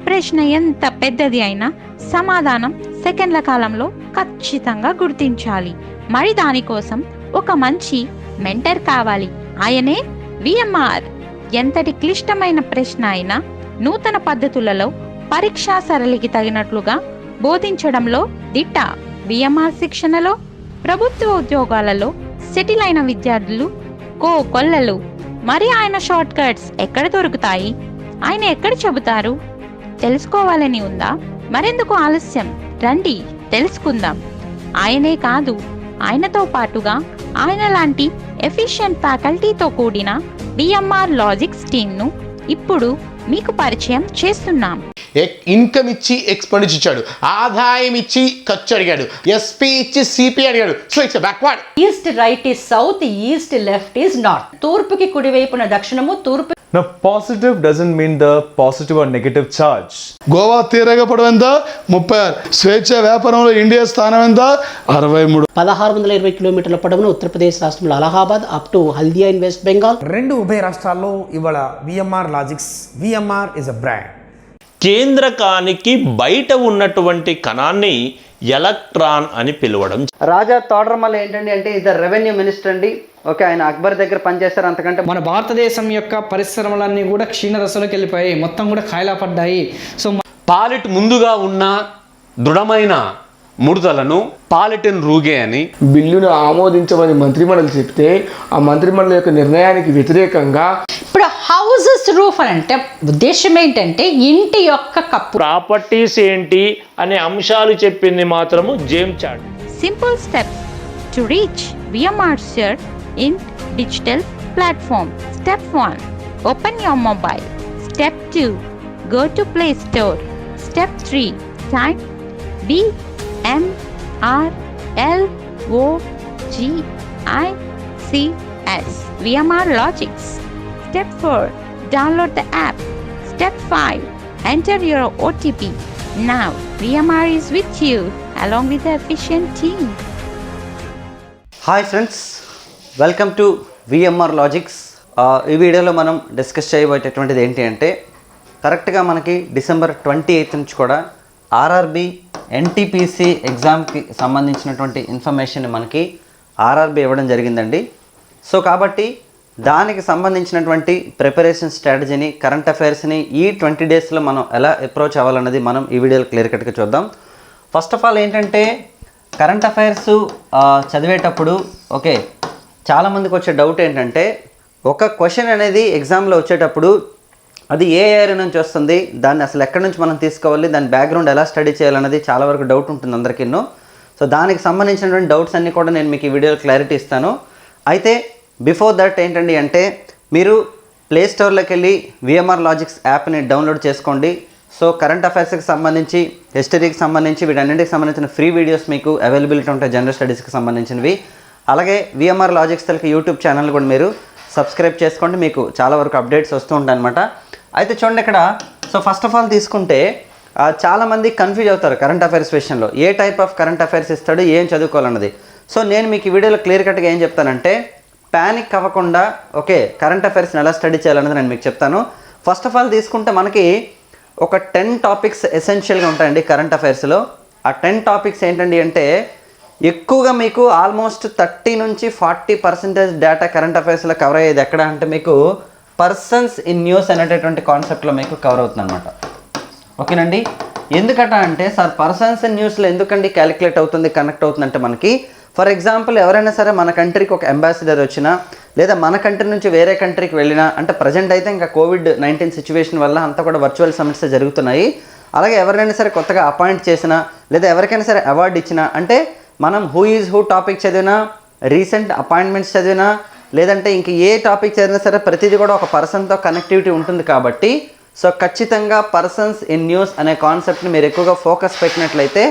ప్రశ్న ఎంత పెద్దది అయినా సమాధానం సెకండ్ల కాలంలో ఖచ్చితంగా గుర్తించాలి. మరి దానికోసం ఒక మంచి మెంటర్ కావాలి. ఆయనే విఎంఆర్. ఎంతటి క్లిష్టమైన ప్రశ్న అయినా నూతన పద్ధతులలో పరీక్షా సరళికి తగినట్లుగా బోధించడంలో దిట్ట. విఎంఆర్ శిక్షణలో ప్రభుత్వ ఉద్యోగాలలో సెటిల్ అయిన విద్యార్థులు కొల్లలు. మరి ఆయన షార్ట్ కట్స్ ఎక్కడ దొరుకుతాయి? ఆయన ఎక్కడ చెబుతారు? తెలుసుకోవాలని ఉందా? మరెందుకు ఆలస్యం? రండి తెలుసుకుందాం. ఆయనే కాదు, ఆయనతో పాటుగా ఆయన లాంటి ఎఫిషియెంట్ ఫ్యాకల్టీతో కూడిన విఎంఆర్ లాజిక్స్ టీమ్ను ఇప్పుడు మీకు పరిచయం చేస్తున్నాం. ఇన్కమ్ ఇచ్చి ఎక్స్పెండిచర్ ఇచ్చాడు, ఆదాయం ఇచ్చి ఖర్చు అడిగాడు, ఎస్పీ ఇచ్చి సిపి అడిగాడు. So it's backward. East right is south, east left is north. తూర్పుకి కుడివైపున దక్షిణము, తూర్పు. Now positive doesn't mean the positive or negative charge. Goa తీరగ పొడవు ఎంత? 36. స్వేచ్ఛ వ్యాపారంలో ఇండియా స్థానం ఎంత? 63. 1620 కిలోమీటర్ల పొడవున ఉత్తరప్రదేశ్ రాష్ట్రంలో Allahabad up to Haldia in West Bengal. రెండు ఉభయ రాష్ట్రాల్లో ఇవాళ VMR logics, VMR is a brand. కేంద్రకానికి బయట ఉన్నటువంటి కణాన్ని ఎలక్ట్రాన్ అని పిలవడం. రాజా తోడరమల్ ఏంటండి అంటే ఇది రెవెన్యూ మినిస్టర్ అండి. ఓకే, ఆయన అక్బర్ దగ్గర పనిచేస్తారు. అంతకంటే మన భారతదేశం యొక్క పరిశ్రమలన్నీ కూడా క్షీణ దశలోకి వెళ్ళిపోయాయి, మొత్తం కూడా ఖాయిలా పడ్డాయి. సో పాలిట్ ముందుగా ఉన్న దృఢమైన ముడతలను పాలిటిన్ రూగే అని బిల్లును ఆమోదించమని మంత్రిమండలి చెప్తే ఆ మంత్రిమండలి యొక్క నిర్ణయానికి వ్యతిరేకంగా ఇప్పుడు హౌసెస్ రూఫ్ అని అంటే ఉద్దేశం ఏంటంటే ఇంటి యొక్క కప్పు. ప్రాపర్టీస్ ఏంటి అనే అంశాలు చెప్పింది మాత్రము James Chad. Simple steps to reach VMR share in digital platform. Step 1, open your mobile. Step 2, go to Play Store. Step 3, type VMRLOGICS, VMR Logics. Step 4, download the app. Step 5, enter your OTP. Now VMR is with you along with the efficient team. Hi friends, welcome to VMR logics. ఈ వీడియోలో మనం discuss చేయబోయేటటువంటిది ఏంటి అంటే కరెక్ట్గా మనకి December 28 నుంచి కూడా RRB NTPC ఎగ్జామ్కి సంబంధించినటువంటి ఇన్ఫర్మేషన్ మనకి ఆర్ఆర్బి ఇవ్వడం జరిగిందండి. సో కాబట్టి దానికి సంబంధించినటువంటి ప్రిపరేషన్ స్ట్రాటజీని, కరెంట్ అఫైర్స్ని ఈ 20 డేస్లో మనం ఎలా అప్రోచ్ అవ్వాలన్నది మనం ఈ వీడియోలో క్లియర్ కట్గా చూద్దాం. ఫస్ట్ ఆఫ్ ఆల్ ఏంటంటే కరెంట్ అఫైర్స్ చదివేటప్పుడు ఓకే చాలామందికి వచ్చే డౌట్ ఏంటంటే ఒక క్వశ్చన్ అనేది ఎగ్జామ్లో వచ్చేటప్పుడు అది ఏ ఏరియా నుంచి వస్తుంది, దాన్ని అసలు ఎక్కడి నుంచి మనం తీసుకోవాలి, దాని బ్యాక్గ్రౌండ్ ఎలా స్టడీ చేయాలన్నది చాలా వరకు డౌట్ ఉంటుంది అందరికీను. సో దానికి సంబంధించినటువంటి డౌట్స్ అన్నీ కూడా నేను మీకు ఈ వీడియోలో క్లారిటీ ఇస్తాను. అయితే బిఫోర్ దట్ ఏంటండి అంటే మీరు ప్లే స్టోర్లోకి వెళ్ళి విఎంఆర్ లాజిక్స్ యాప్ని డౌన్లోడ్ చేసుకోండి. సో కరెంట్ అఫైర్స్కి సంబంధించి, హిస్టరీకి సంబంధించి, వీటన్నింటికి సంబంధించిన ఫ్రీ వీడియోస్ మీకు అవైలబిలిటీ ఉంటాయి జనరల్ స్టడీస్కి సంబంధించినవి. అలాగే విఎంఆర్ లాజిక్స్ తలకి యూట్యూబ్ ఛానల్ కూడా మీరు సబ్స్క్రైబ్ చేసుకోండి, మీకు చాలా వరకు అప్డేట్స్ వస్తూ ఉంటాయి అనమాట. అయితే చూడండి ఇక్కడ, సో ఫస్ట్ ఆఫ్ ఆల్ తీసుకుంటే చాలామంది కన్ఫ్యూజ్ అవుతారు కరెంట్ అఫైర్స్ విషయంలో. ఏ టైప్ ఆఫ్ కరెంట్ అఫైర్స్ ఇస్తాడు, ఏం చదువుకోవాలన్నది. సో నేను మీకు ఈ వీడియోలో క్లియర్ కట్గా ఏం చెప్తానంటే ప్యానిక్ అవ్వకుండా ఓకే కరెంట్ అఫైర్స్ని ఎలా స్టడీ చేయాలన్నది నేను మీకు చెప్తాను. ఫస్ట్ ఆఫ్ ఆల్ తీసుకుంటే మనకి ఒక 10 టాపిక్స్ ఎసెన్షియల్గా ఉంటాయండి కరెంట్ అఫైర్స్లో. ఆ 10 టాపిక్స్ ఏంటండి అంటే ఎక్కువగా మీకు ఆల్మోస్ట్ 30 నుంచి 40% డేటా కరెంట్ అఫైర్స్లో కవర్ అయ్యేది ఎక్కడ అంటే మీకు పర్సన్స్ ఇన్ న్యూస్ అనేటటువంటి కాన్సెప్ట్లో మీకు కవర్ అవుతుంది అనమాట. ఓకేనండి, ఎందుకట అంటే సార్ పర్సన్స్ ఇన్ న్యూస్లో ఎందుకండి క్యాలిక్యులేట్ అవుతుంది, కనెక్ట్ అవుతుందంటే మనకి ఫర్ ఎగ్జాంపుల్ ఎవరైనా సరే మన కంట్రీకి ఒక అంబాసిడర్ వచ్చినా లేదా మన కంట్రీ నుంచి వేరే కంట్రీకి వెళ్ళినా, అంటే ప్రజెంట్ అయితే ఇంకా COVID-19 సిచ్యువేషన్ వల్ల అంతా కూడా వర్చువల్ సమిట్స్ జరుగుతున్నాయి. అలాగే ఎవరైనా సరే కొత్తగా అపాయింట్ చేసినా లేదా ఎవరికైనా సరే అవార్డు ఇచ్చినా, అంటే మనం హూ ఈజ్ హూ టాపిక్ చదివినా, రీసెంట్ అపాయింట్మెంట్స్ చదివినా, లేదంటే ఇంక ఏ టాపిక్ చదివినా సరే ప్రతిదీ కూడా ఒక పర్సన్తో కనెక్టివిటీ ఉంటుంది. కాబట్టి సో ఖచ్చితంగా పర్సన్స్ ఇన్ న్యూస్ అనే కాన్సెప్ట్ని మీరు ఎక్కువగా ఫోకస్ పెట్టినట్లయితే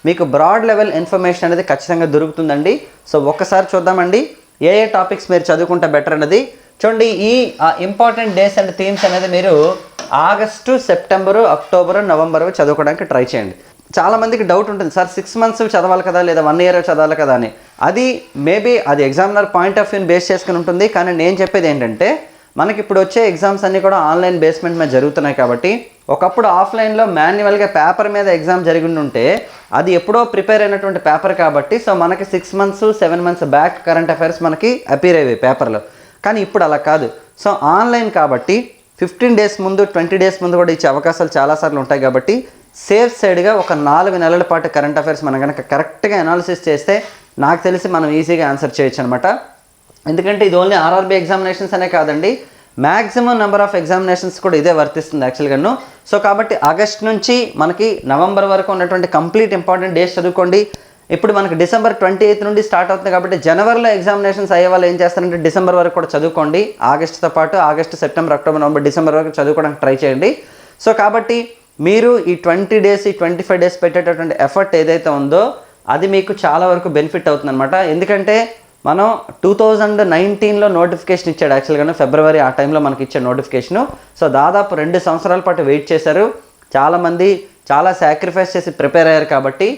మీకు బ్రాడ్ లెవెల్ ఇన్ఫర్మేషన్ అనేది ఖచ్చితంగా దొరుకుతుందండి. సో ఒక్కసారి చూద్దామండి ఏ ఏ టాపిక్స్ మీరు చదువుకుంటే బెటర్ అన్నది. చూడండి, ఈ ఇంపార్టెంట్ డేస్ అండ్ థీమ్స్ అనేది మీరు ఆగస్టు, సెప్టెంబరు, అక్టోబరు, నవంబరు చదువుకోవడానికి ట్రై చేయండి. చాలామందికి డౌట్ ఉంటుంది, సార్ 6 months చదవాలి కదా లేదా 1 year చదవాలి కదా అని. అది మేబీ అది ఎగ్జామినర్ పాయింట్ ఆఫ్ వ్యూని బేస్ చేసుకుని ఉంటుంది. కానీ నేను చెప్పేది ఏంటంటే మనకి ఇప్పుడు వచ్చే ఎగ్జామ్స్ అన్నీ కూడా ఆన్లైన్ బేస్మెంట్ మీద జరుగుతున్నాయి. కాబట్టి ఒకప్పుడు ఆఫ్లైన్లో మాన్యువల్గా పేపర్ మీద ఎగ్జామ్ జరిగి ఉంటే అది ఎప్పుడో ప్రిపేర్ అయినటువంటి పేపర్ కాబట్టి సో మనకి 6 months 7 months back current affairs మనకి అపీర్ అయ్యాయి పేపర్లో. కానీ ఇప్పుడు అలా కాదు. సో ఆన్లైన్ కాబట్టి 15 days ముందు 20 days ముందు కూడా ఇచ్చే అవకాశాలు చాలాసార్లు ఉంటాయి కాబట్టి సేఫ్ సైడ్గా ఒక 4 నెలల పాటు కరెంట్ అఫైర్స్ మనం కనుక కరెక్ట్గా అనాలిసిస్ చేస్తే నాకు తెలిసి మనం ఈజీగా ఆన్సర్ చేయొచ్చు అనమాట. ఎందుకంటే ఇది ఓన్లీ ఆర్ఆర్బీ ఎగ్జామినేషన్స్ అనే కాదండి, మ్యాక్సిమం నెంబర్ ఆఫ్ ఎగ్జామినేషన్స్ కూడా ఇదే వర్తిస్తుంది యాక్చువల్గాను. సో కాబట్టి ఆగస్ట్ నుంచి మనకి నవంబర్ వరకు ఉన్నటువంటి కంప్లీట్ ఇంపార్టెంట్ డేస్ చదువుకోండి. ఇప్పుడు మనకి December 28 నుండి స్టార్ట్ అవుతుంది కాబట్టి జనవరిలో ఎగ్జామినేషన్స్ అయ్యే వాళ్ళు ఏం చేస్తారంటే డిసెంబర్ వరకు కూడా చదువుకోండి. ఆగస్టుతో పాటు August, September, October, November, December వరకు చదువుకోవడానికి ట్రై చేయండి. సో కాబట్టి మీరు ఈ 20 days ఈ 25 days పెట్టేటటువంటి ఎఫర్ట్ ఏదైతే ఉందో అది మీకు చాలా వరకు బెనిఫిట్ అవుతుంది అనమాట. ఎందుకంటే మనం 2019లో నోటిఫికేషన్ ఇచ్చాడు యాక్చువల్గా, ఫిబ్రవరి ఆ టైంలో మనకి ఇచ్చే నోటిఫికేషను. సో దాదాపు 2 సంవత్సరాల పాటు వెయిట్ చేశారు చాలామంది, చాలా సాక్రిఫైస్ చేసి ప్రిపేర్ అయ్యారు. కాబట్టి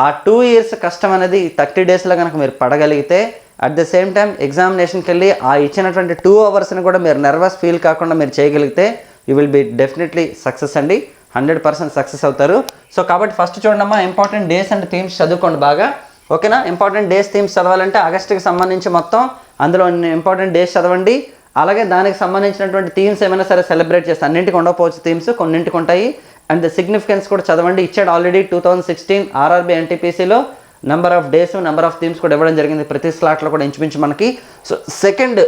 ఆ 2 years కష్టం అనేది 30 daysలో కనుక మీరు పడగలిగితే అట్ ద సేమ్ టైం ఎగ్జామినేషన్కి వెళ్ళి ఆ ఇచ్చినటువంటి 2 hours కూడా మీరు నర్వస్ ఫీల్ కాకుండా మీరు చేయగలిగితే you will be definitely success అండి, 100% సక్సెస్ అవుతారు. సో కాబట్టి ఫస్ట్ చూడమ్మా, ఇంపార్టెంట్ డేస్ అండ్ థీమ్స్ చదువుకోండి బాగా, ఓకేనా. ఇంపార్టెంట్ డేస్ థీమ్స్ చదవాలంటే ఆగస్టుకి సంబంధించి మొత్తం అందులో ఇంపార్టెంట్ డేస్ చదవండి. అలాగే దానికి సంబంధించినటువంటి థీమ్స్ ఏమైనా సరే సెలబ్రేట్ చేస్తే అన్నింటికి ఉండకపోవచ్చు థీమ్స్, కొన్నింటికి ఉంటాయి. అండ్ ద సిగ్నిఫికెన్స్ కూడా చదవండి. ఇచ్చాడు ఆల్రెడీ 2016 ఆర్ఆర్బీ ఎన్టీపీసీలో number of days, number of themes కూడా ఇవ్వడం జరిగింది ప్రతి స్లాట్లో కూడా ఇంచుమించు మనకి. సో సెకండ్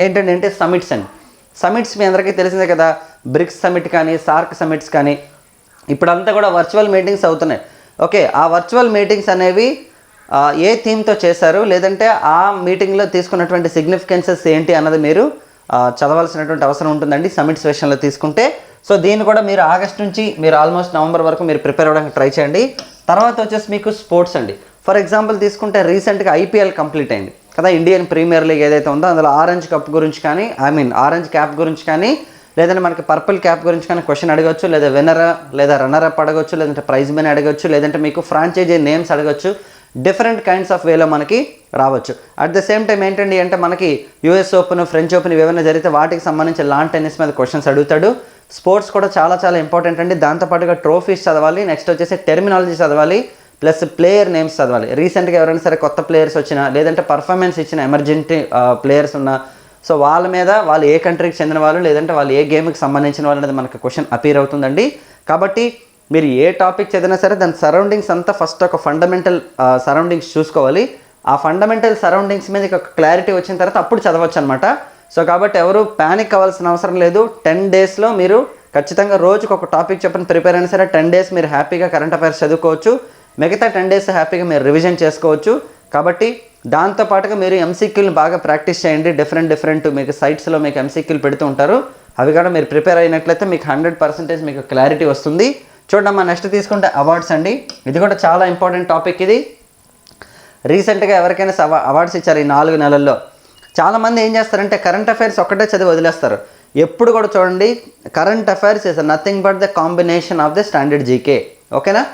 ఏంటంటే సమిట్స్ అండి. సమిట్స్ మీ అందరికీ తెలిసిందే కదా, బ్రిక్స్ సమిట్ కానీ సార్క్ సమిట్స్ కానీ ఇప్పుడంతా కూడా వర్చువల్ మీటింగ్స్ అవుతున్నాయి. ఓకే, ఆ వర్చువల్ మీటింగ్స్ అనేవి ఏ థీమ్తో చేశారు, లేదంటే ఆ మీటింగ్లో తీసుకున్నటువంటి సిగ్నిఫికెన్సెస్ ఏంటి అన్నది మీరు చదవాల్సినటువంటి అవసరం ఉంటుందండి సమిట్స్ విషయంలో తీసుకుంటే. సో దీన్ని కూడా మీరు ఆగస్ట్ నుంచి మీరు ఆల్మోస్ట్ నవంబర్ వరకు మీరు ప్రిపేర్ అవ్వడానికి ట్రై చేయండి. తర్వాత వచ్చేసి మీకు స్పోర్ట్స్ అండి. ఫర్ ఎగ్జాంపుల్ తీసుకుంటే రీసెంట్గా ఐపీఎల్ కంప్లీట్ అయింది కదా, ఇండియన్ ప్రీమియర్ లీగ్ ఏదైతే ఉందో అందులో ఆరెంజ్ కప్ గురించి కానీ, ఆరెంజ్ క్యాప్ గురించి కానీ, లేదంటే మనకి పర్పుల్ క్యాప్ గురించి కానీ క్వశ్చన్ అడగచ్చు, లేదా విన్నర్ లేదా రన్నర్ అప్ అడగచ్చు, లేదంటే ప్రైజ్ మనీ అడగచ్చు, లేదంటే మీకు ఫ్రాంచైజీ నేమ్స్ అడగచ్చు. డిఫరెంట్ కైండ్స్ ఆఫ్ వేలో మనకి రావచ్చు. అట్ ద సేమ్ టైం ఏంటండి అంటే మనకి యుఎస్ ఓపెన్, ఫ్రెంచ్ ఓపెన్ ఏమైనా జరిగితే వాటికి సంబంధించి లాన్ టెన్నిస్ మీద క్వశ్చన్స్ అడుగుతాడు. స్పోర్ట్స్ కూడా చాలా చాలా ఇంపార్టెంట్ అండి. దాంతోపాటుగా ట్రోఫీస్ చదవాలి, నెక్స్ట్ వచ్చేసి టెర్మినాలజీ చదవాలి, ప్లస్ ప్లేయర్ నేమ్స్ చదవాలి. రీసెంట్గా ఎవరైనా సరే కొత్త ప్లేయర్స్ వచ్చినా, లేదంటే పర్ఫార్మెన్స్ ఇచ్చిన ఎమర్జెంటీ ప్లేయర్స్ ఉన్నా, సో వాళ్ళ మీద వాళ్ళు ఏ కంట్రీకి చెందిన వాళ్ళు, లేదంటే వాళ్ళు ఏ గేమ్కి సంబంధించిన వాళ్ళు అనేది మనకు క్వశ్చన్ అపీర్ అవుతుందండి. కాబట్టి మీరు ఏ టాపిక్ చదివినా సరే దాని సరౌండింగ్స్ అంతా ఫస్ట్ ఒక ఫండమెంటల్ సరౌండింగ్స్ చూసుకోవాలి. ఆ ఫండమెంటల్ సరౌండింగ్స్ మీద ఒక క్లారిటీ వచ్చిన తర్వాత అప్పుడు చదవచ్చు అనమాట. సో కాబట్టి ఎవరు ప్యానిక్ అవ్వాల్సిన అవసరం లేదు. 10 daysలో మీరు ఖచ్చితంగా రోజుకు ఒక టాపిక్ చెప్పిన ప్రిపేర్ అయినా సరే 10 days మీరు హ్యాపీగా కరెంట్ అఫైర్స్ చదువుకోవచ్చు. మిగతా 10 days హ్యాపీగా మీరు రివిజన్ చేసుకోవచ్చు. కాబట్టి దాంతోపాటుగా మీరు ఎంసీక్యూని బాగా ప్రాక్టీస్ చేయండి. డిఫరెంట్ మీకు సైట్స్లో మీకు ఎంసీక్యూలు పెడుతూ ఉంటారు, అవి కూడా మీరు ప్రిపేర్ అయినట్లయితే మీకు 100% మీకు క్లారిటీ వస్తుంది. చూడమ్మా, నెక్స్ట్ తీసుకుంటే అవార్డ్స్ అండి. ఇది కూడా చాలా ఇంపార్టెంట్ టాపిక్. ఇది రీసెంట్గా ఎవరికైనా అవార్డ్స్ ఇచ్చారు ఈ 4 నెలల్లో. చాలామంది ఏం చేస్తారంటే కరెంట్ అఫైర్స్ ఒక్కటే చదివి వదిలేస్తారు. ఎప్పుడు కూడా చూడండి, current affairs is nothing but the combination of the standard GK, ఓకేనా.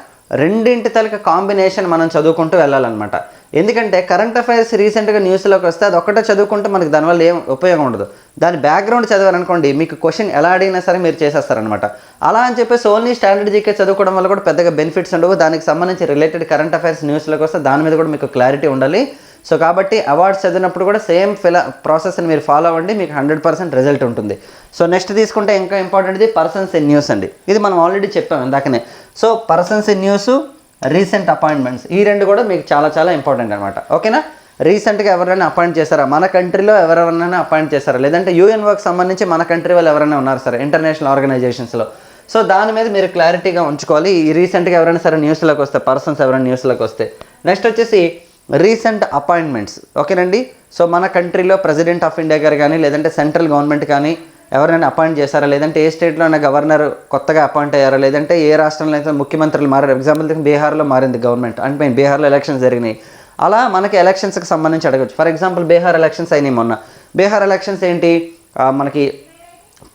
రెండింటి తలక కాంబినేషన్ మనం చదువుకుంటూ వెళ్ళాలన్నమాట. ఎందుకంటే కరెంట్ అఫైర్స్ రీసెంట్గా న్యూస్లోకి వస్తే అది ఒక్కటే చదువుకుంటే మనకి దానివల్ల ఏం ఉపయోగం ఉండదు. దాని బ్యాక్గ్రౌండ్ చదివారనుకోండి మీకు క్వశ్చన్ ఎలా అడిగినా సరే మీరు చేసేస్తారనమాట. అలా అని చెప్పేసి ఓన్లీ స్టాండర్డ్ జీకే చదువుకోవడం వల్ల కూడా పెద్దగా బెనిఫిట్స్ ఉండవు. దానికి సంబంధించి రిలేటెడ్ కరెంట్ అఫైర్స్ న్యూస్లోకి వస్తే దాని మీద కూడా మీకు క్లారిటీ ఉండాలి. సో కాబట్టి అవార్డ్స్ చదివినప్పుడు కూడా సేమ్ ప్రాసెస్ని మీరు ఫాలో అవ్వండి, మీకు 100% రిజల్ట్ ఉంటుంది. సో నెక్స్ట్ తీసుకుంటే ఇంకా ఇంపార్టెంట్ది పర్సన్స్ ఇన్ న్యూస్ అండి. ఇది మనం ఆల్రెడీ చెప్పాం ఇందాకనే. So persons in news, recent appointments, ఈ రెండు కూడా మీకు చాలా చాలా ఇంపార్టెంట్ అనమాట, ఓకేనా. రీసెంట్గా ఎవరైనా అపాయింట్ చేశారా, మన కంట్రీలో ఎవరైనా అపాయింట్ చేశారా, లేదంటే యూఎన్ వర్క్ సంబంధించి మన కంట్రీ వాళ్ళు ఎవరైనా ఉన్నారు సరే ఇంటర్నేషనల్ ఆర్గనైజేషన్స్లో. సో దాని మీద మీరు క్లారిటీగా ఉంచుకోవాలి. ఈ రీసెంట్గా ఎవరైనా సరే న్యూస్లోకి వస్తే, పర్సన్స్ ఎవరైనా న్యూస్లోకి వస్తే. నెక్స్ట్ వచ్చేసి రీసెంట్ అపాయింట్మెంట్స్, ఓకేనండి. సో మన కంట్రీలో ప్రెసిడెంట్ ఆఫ్ ఇండియా గారు కానీ, లేదంటే సెంట్రల్ గవర్నమెంట్ కానీ ఎవరైనా అపాయింట్ చేశారా, లేదంటే ఏ స్టేట్లో అయినా గవర్నర్ కొత్తగా అపాయింట్ అయ్యారా, లేదంటే ఏ రాష్ట్రంలో అయితే ముఖ్యమంత్రులు మారారు. ఎగ్జాంపుల్ బీహార్లో మారింది గవర్నమెంట్, అంటే బీహార్లో ఎలక్షన్స్ జరిగినాయి. అలా మనకి ఎలక్షన్స్కి సంబంధించి అడగచ్చు. ఫర్ ఎగ్జాంపుల్ బీహార్ ఎలక్షన్స్ అయినాయి మొన్న. బీహార్ ఎలక్షన్స్ ఏంటి, మనకి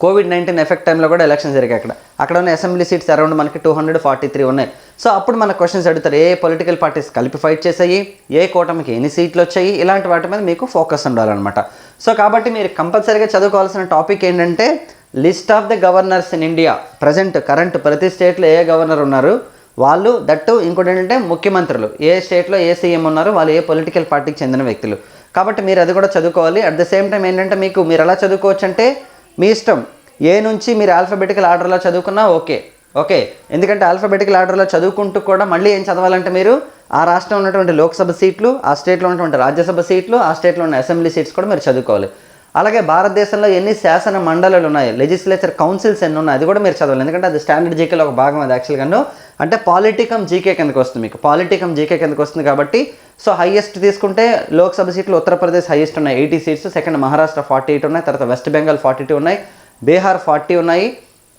COVID-19 ఎఫెక్ట్ టైంలో కూడా ఎలక్షన్ జరిగాయి. అక్కడ ఉన్న అసెంబ్లీ సీట్స్ అరౌండ్ మనకి 243 ఉన్నాయి. సో అప్పుడు మన క్వశ్చన్స్ అడుగుతారు, ఏ పొలిటికల్ పార్టీస్ కలిపి ఫైట్ చేసాయి, ఏ కూటమికి ఎన్ని సీట్లు వచ్చాయి, ఇలాంటి వాటి మీద మీకు ఫోకస్ ఉండాలన్నమాట. సో కాబట్టి మీరు కంపల్సరీగా చదువుకోవాల్సిన టాపిక్ ఏంటంటే list of the governors in India. Current ప్రతి స్టేట్లో ఏ గవర్నర్ ఉన్నారు వాళ్ళు, దట్టు ఇంకోటి ఏంటంటే ముఖ్యమంత్రులు, ఏ స్టేట్లో ఏ సీఎం ఉన్నారు వాళ్ళు, ఏ పొలిటికల్ పార్టీకి చెందిన వ్యక్తులు. కాబట్టి మీరు అది కూడా చదువుకోవాలి. అట్ ద సేమ్ టైం ఏంటంటే మీరు ఎలా చదువుకోవచ్చు అంటే మీ ఇష్టం, ఏ నుంచి మీరు ఆల్ఫాబెటికల్ ఆర్డర్లో చదువుకున్నా ఓకే. ఎందుకంటే ఆల్ఫాబెటికల్ ఆర్డర్లో చదువుకుంటూ కూడా మళ్ళీ ఏం చదవాలంటే మీరు ఆ రాష్ట్రంలో ఉన్నటువంటి లోక్సభ సీట్లు, ఆ స్టేట్లో ఉన్నటువంటి రాజ్యసభ సీట్లు, ఆ స్టేట్లో ఉన్న అసెంబ్లీ సీట్స్ కూడా మీరు చదువుకోవాలి. అలాగే భారతదేశంలో ఎన్ని శాసన మండలులు ఉన్నాయి, లెజిస్లేచర్ కౌన్సిల్స్ ఎన్ని ఉన్నాయి అది కూడా మీరు చదవాలి. ఎందుకంటే అది స్టాండర్డ్ జీకేలో ఒక భాగం. అది యాక్చువల్గా అంటే పాలిటికమ్ జీకే కిందకి వస్తుంది, మీకు పాలిటికమ్ జీకే కిందకి వస్తుంది. కాబట్టి సో హైయెస్ట్ తీసుకుంటే లోక్సభ సీట్లు ఉత్తరప్రదేశ్ హైయెస్ట్ ఉన్నాయి 80 సీట్స్, సెకండ్ మహారాష్ట్ర 48 ఉన్నాయి, తర్వాత వెస్ట్ బెంగాల్ 42 ఉన్నాయి, బీహార్ 40 ఉన్నాయి,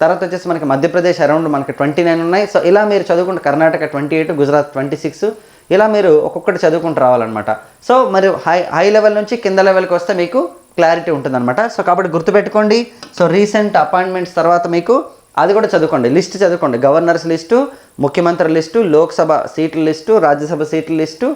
తర్వాత వచ్చేసి మనకి మధ్యప్రదేశ్ అరౌండ్ మనకి 29 ఉన్నాయి. సో ఇలా మీరు చదువుకుంటే కర్ణాటక 28, గుజరాత్ 26, ఇలా మీరు ఒక్కొక్కటి చదువుకుంటూ రావాలన్నమాట. సో మరి హై లెవెల్ నుంచి కింద లెవెల్కి వస్తే మీకు క్లారిటీ ఉంటుందన్నమాట. సో కాబట్టి గుర్తుపెట్టుకోండి. సో రీసెంట్ అపాయింట్మెంట్స్ తర్వాత మీకు అది కూడా చదువుకోండి, లిస్ట్ చదువుకోండి. గవర్నర్స్ లిస్టు, ముఖ్యమంత్రి లిస్టు, లోక్సభ సీట్ల లిస్టు, రాజ్యసభ సీట్ల లిస్టు,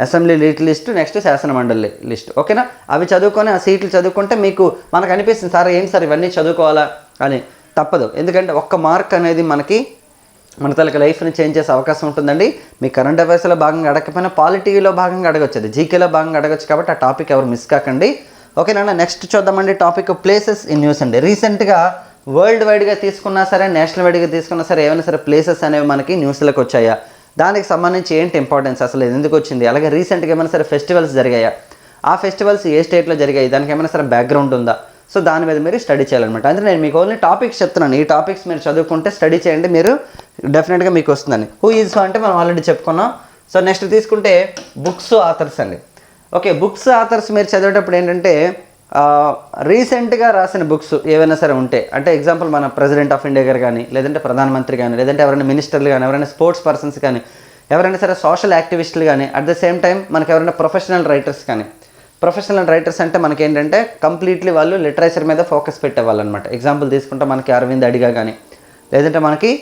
అసెంబ్లీ లిస్టు, నెక్స్ట్ శాసనమండలి లిస్టు. ఓకేనా? అవి చదువుకొని ఆ సీట్లు చదువుకుంటే మీకు మనకు అనిపిస్తుంది సార్ ఏం సార్ ఇవన్నీ చదువుకోవాలా అని. తప్పదు, ఎందుకంటే ఒక్క మార్క్ అనేది మన తలకి లైఫ్ని చేంజ్ చేసే అవకాశం ఉంటుందండి. మీ కరెంట్ అఫైర్స్లో భాగంగా అడగకపోయినా పాలిటీలో భాగంగా అడగొచ్చు, జీకేలో భాగంగా అడగొచ్చు. కాబట్టి ఆ టాపిక్ ఎవరు మిస్ కాకండి. ఓకేనా? నెక్స్ట్ చూద్దామండి టాపిక్ ప్లేసెస్ ఇన్ న్యూస్ అండి. రీసెంట్గా వరల్డ్ వైడ్గా తీసుకున్నా సరే, నేషనల్ వైడ్గా తీసుకున్నా సరే, ఏమైనా సరే ప్లేసెస్ అనేవి మనకి న్యూస్లోకి వచ్చాయా, దానికి సంబంధించి ఏంటి ఇంపార్టెన్స్, అసలు ఎందుకు వచ్చింది, అలాగే రీసెంట్గా ఏమైనా సరే ఫెస్టివల్స్ జరిగాయా, ఆ ఫెస్టివల్స్ ఏ స్టేట్లో జరిగాయి, దానికి ఏమైనా సరే బ్యాక్గ్రౌండ్ ఉందా, సో దాని మీద మీరు స్టడీ చేయాలన్నమాట. అంటే నేను మీకు ఓన్లీ టాపిక్స్ చెప్తున్నాను, ఈ టాపిక్స్ మీరు చదువుకుంటే స్టడీ చేయండి, మీరు డెఫినెట్గా మీకు వస్తుందని. హూ ఈజ్ అంటే మనం ఆల్రెడీ చెప్పుకున్నాం. సో నెక్స్ట్ తీసుకుంటే బుక్స్ ఆథర్స్ అండి. ఓకే, బుక్స్ ఆథర్స్ మీరు చదివేటప్పుడు ఏంటంటే రీసెంట్గా రాసిన బుక్స్ ఏవైనా సరే ఉంటే, అంటే ఎగ్జాంపుల్ మన ప్రెసిడెంట్ ఆఫ్ ఇండియా గారు కానీ, లేదంటే ప్రధానమంత్రి కానీ, లేదంటే ఎవరైనా మినిస్టర్లు కానీ, ఎవరైనా స్పోర్ట్స్ పర్సన్స్ కానీ, ఎవరైనా సరే సోషల్ యాక్టివిస్టులు కానీ, అట్ ద సేమ్ టైం మనకి ఎవరైనా ప్రొఫెషనల్ రైటర్స్ కానీ. ప్రొఫెషనల్ రైటర్స్ అంటే మనకి ఏంటంటే కంప్లీట్లీ వాళ్ళు లిటరేచర్ మీద ఫోకస్ పెట్టేవాళ్ళు అనమాట. ఎగ్జాంపుల్ తీసుకుంటే మనకి అరవింద్ అడిగా కానీ, లేదంటే మనకి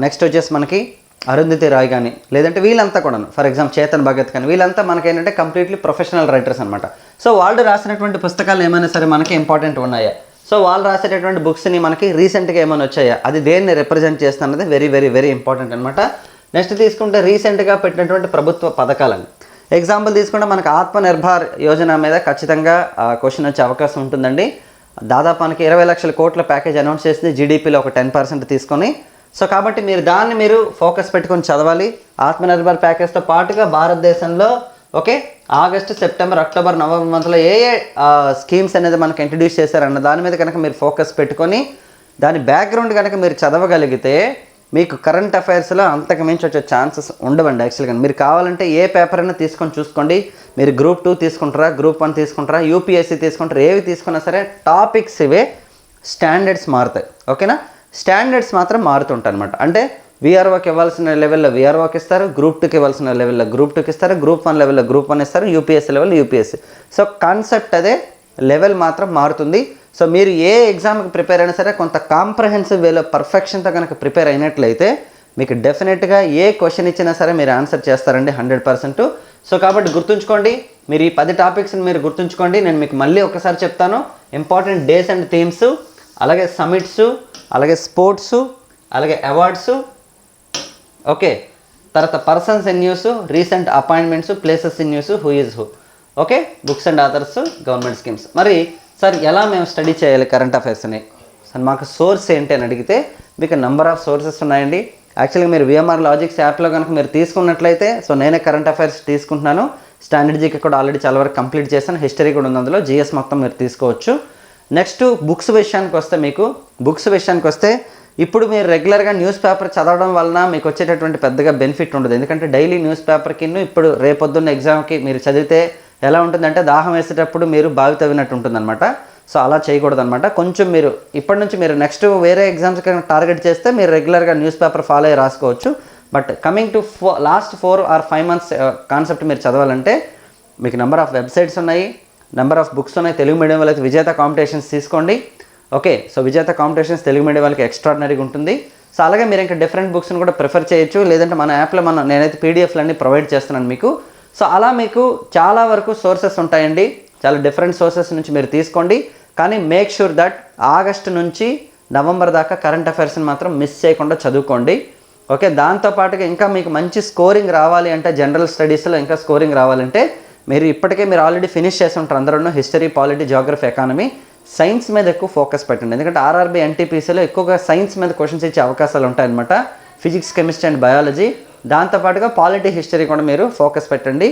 నెక్స్ట్ వచ్చేసి మనకి అరుంధతి రాయ్ కానీ, లేదంటే వీళ్ళంతా కూడా ఫర్ ఎగ్జాంపుల్ చేతన్ భగత్ కానీ, వీళ్ళంతా మనకి ఏంటంటే కంప్లీట్లీ ప్రొఫెషనల్ రైటర్స్ అనమాట. సో వాళ్ళు రాసినటువంటి పుస్తకాలు ఏమైనా సరే మనకి ఇంపార్టెంట్ ఉన్నాయా, సో వాళ్ళు రాసేటటువంటి బుక్స్ని మనకి రీసెంట్గా ఏమైనా వచ్చాయా, అది దేన్ని రిప్రజెంట్ చేస్తున్నది వెరీ వెరీ వెరీ ఇంపార్టెంట్ అనమాట. నెక్స్ట్ తీసుకుంటే రీసెంట్గా పెట్టినటువంటి ప్రభుత్వ పథకాలని. ఎగ్జాంపుల్ తీసుకుంటే మనకు ఆత్మనిర్భర్ యోజన మీద ఖచ్చితంగా క్వశ్చన్ వచ్చే అవకాశం ఉంటుందండి. దాదాపు మనకి 20 లక్షల కోట్ల ప్యాకేజ్ అనౌన్స్ చేసింది, జీడిపిలో ఒక 10% తీసుకొని. సో కాబట్టి మీరు ఫోకస్ పెట్టుకొని చదవాలి. ఆత్మనిర్భర్ ప్యాకేజ్తో పాటుగా భారతదేశంలో ఆగస్టు, సెప్టెంబర్, అక్టోబర్, నవంబర్ మంత్లో ఏ స్కీమ్స్ అనేది మనకు ఇంట్రడ్యూస్ చేశారన్న దాని మీద కనుక మీరు ఫోకస్ పెట్టుకొని దాని బ్యాక్గ్రౌండ్ కనుక మీరు చదవగలిగితే మీకు కరెంట్ అఫైర్స్లో అంతకు మించి వచ్చే ఛాన్సెస్ ఉండవండి. యాక్చువల్గా మీరు కావాలంటే ఏ పేపర్ అయినా తీసుకొని చూసుకోండి. మీరు గ్రూప్ 2 తీసుకుంటారా, గ్రూప్ 1 తీసుకుంటారా, యూపీఎస్సీ తీసుకుంటారా, ఏవి తీసుకున్నా సరే టాపిక్స్ ఇవే, స్టాండర్డ్స్ మారుతాయి. ఓకేనా? స్టాండర్డ్స్ మాత్రం మారుతుంటాయి అనమాట. అంటే వీఆర్ఓకి ఇవ్వాల్సిన లెవెల్లో వీఆర్ఓకి ఇస్తారు, గ్రూప్ 2కి ఇవ్వాల్సిన లెవెల్లో గ్రూప్ 2కి ఇస్తారు, గ్రూప్ 1 లెవెల్లో గ్రూప్ 1 ఇస్తారు, UPSC level UPSC. So concept అదే, లెవెల్ మాత్రం మారుతుంది. సో మీరు ఏ ఎగ్జామ్కి ప్రిపేర్ అయినా సరే కొంత కాంప్రహెన్సివ్ వేలో పర్ఫెక్షన్తో కనుక ప్రిపేర్ అయినట్లయితే మీకు డెఫినెట్గా ఏ క్వశ్చన్ ఇచ్చినా సరే మీరు ఆన్సర్ చేస్తారండి 100%. సో కాబట్టి గుర్తుంచుకోండి, మీరు ఈ 10 టాపిక్స్ని మీరు గుర్తుంచుకోండి. నేను మీకు మళ్ళీ ఒకసారి చెప్తాను. ఇంపార్టెంట్ డేస్ అండ్ థీమ్స్, అలాగే సమిట్స్, అలాగే స్పోర్ట్స్, అలాగే అవార్డ్స్, తర్వాత persons in news, recent appointments, places in news, who is who. Books and authors, government schemes. మరి సార్ ఎలా మేము స్టడీ చేయాలి కరెంట్ అఫైర్స్ని, సార్ మాకు సోర్స్ ఏంటి అని అడిగితే మీకు నెంబర్ ఆఫ్ సోర్సెస్ ఉన్నాయండి. యాక్చువల్గా మీరు విఎంఆర్ లాజిక్స్ యాప్లో కనుక మీరు తీసుకున్నట్లయితే, సో నేనే కరెంట్ అఫైర్స్ తీసుకుంటున్నాను, స్టాండర్డ్ జీకే కూడా ఆల్రెడీ చాలా వరకు కంప్లీట్ చేశాను, హిస్టరీ కూడా ఉంది అందులో, జిఎస్ మొత్తం మీరు తీసుకోవచ్చు. నెక్స్ట్ బుక్స్ విషయానికి వస్తే ఇప్పుడు మీరు రెగ్యులర్గా న్యూస్ పేపర్ చదవడం వలన మీకు వచ్చేటటువంటి పెద్దగా బెనిఫిట్ ఉండదు. ఎందుకంటే డైలీ న్యూస్ పేపర్కి ఇప్పుడు రేపొద్దున్న ఎగ్జామ్కి మీరు చదివితే ఎలా ఉంటుందంటే దాహం వేసేటప్పుడు మీరు బావి తవ్వినట్టు ఉంటుందన్నమాట. సో అలా చేయకూడదు అనమాట. కొంచెం మీరు ఇప్పటి నుంచి మీరు నెక్స్ట్ వేరే ఎగ్జామ్స్కి టార్గెట్ చేస్తే మీరు రెగ్యులర్గా న్యూస్ పేపర్ ఫాలో అయ్యి రాసుకోవచ్చు. But coming to last 4 or 5 months concept మీరు చదవాలంటే మీకు నెంబర్ ఆఫ్ వెబ్సైట్స్ ఉన్నాయి, నెంబర్ ఆఫ్ బుక్స్ ఉన్నాయి. తెలుగు మీడియం వాళ్ళకి విజేత కాంపిటీషన్స్ తీసుకోండి. సో విజేత కాంపిటీషన్స్ తెలుగు మీడియం వాళ్ళకి ఎక్స్ట్రాడినరీగా ఉంటుంది. సో అలాగే మీరు ఇంకా డిఫరెంట్ బుక్స్ని కూడా ప్రిఫర్ చేయొచ్చు, లేదంటే మన యాప్లో నేనైతే పీడిఎఫ్లు అన్నీ ప్రొవైడ్ చేస్తున్నాను మీకు. సో అలా మీకు చాలా వరకు సోర్సెస్ ఉంటాయండి, చాలా డిఫరెంట్ సోర్సెస్ నుంచి మీరు తీసుకోండి. కానీ మేక్ షూర్ దట్ ఆగస్టు నుంచి నవంబర్ దాకా కరెంట్ అఫైర్స్ని మాత్రం మిస్ చేయకుండా చదువుకోండి. ఓకే, దాంతోపాటుగా ఇంకా మీకు మంచి స్కోరింగ్ రావాలి అంటే జనరల్ స్టడీస్లో ఇంకా స్కోరింగ్ రావాలంటే మీరు ఆల్రెడీ ఫినిష్ చేసి ఉంటారు అందరూ history, polity, Geography, economy. Science మీద ఎక్కువ ఫోకస్ పెట్టండి, ఎందుకంటే ఆర్ఆర్బీ ఎన్టీపీసీలో ఎక్కువగా సైన్స్ మీద క్వశ్చన్స్ ఇచ్చే అవకాశాలు ఉంటాయన్నమాట. ఫిజిక్స్, కెమిస్ట్రీ అండ్ బయాలజీ, దాంతోపాటుగా పాలిటీ, హిస్టరీ కూడా మీరు ఫోకస్ పెట్టండి.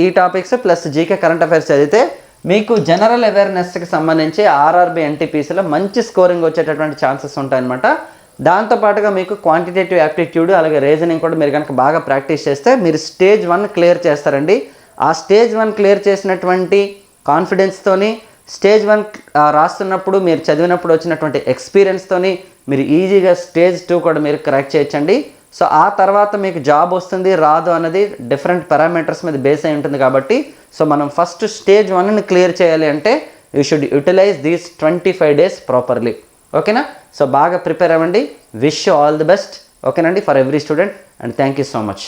ఈ topics plus GK, current affairs చదివితే మీకు జనరల్ అవేర్నెస్కి సంబంధించి ఆర్ఆర్బీ ఎన్టీపీసీలో మంచి స్కోరింగ్ వచ్చేటటువంటి ఛాన్సెస్ ఉంటాయన్నమాట. దాంతోపాటుగా మీకు క్వాంటిటేటివ్ యాప్టిట్యూడ్ అలాగే రీజనింగ్ కూడా మీరు కనుక బాగా ప్రాక్టీస్ చేస్తే మీరు స్టేజ్ 1 క్లియర్ చేస్తారండి. ఆ స్టేజ్ 1 క్లియర్ చేసినటువంటి కాన్ఫిడెన్స్తోని, స్టేజ్ 1 రాస్తున్నప్పుడు మీరు చదివినప్పుడు వచ్చినటువంటి ఎక్స్పీరియన్స్తోని మీరు ఈజీగా స్టేజ్ 2 కూడా మీరు క్రాక్ చేయొచ్చండి. సో ఆ తర్వాత మీకు జాబ్ వస్తుంది రాదు అన్నది డిఫరెంట్ పారామీటర్స్ మీద బేస్ అయి ఉంటుంది కాబట్టి సో మనం ఫస్ట్ స్టేజ్ 1ని క్లియర్ చేయాలి అంటే you should utilise these 25 days properly. ఓకేనా? సో బాగా ప్రిపేర్ అవ్వండి. Wish you all the best. ఓకేనండి, for every student, and thank you so much.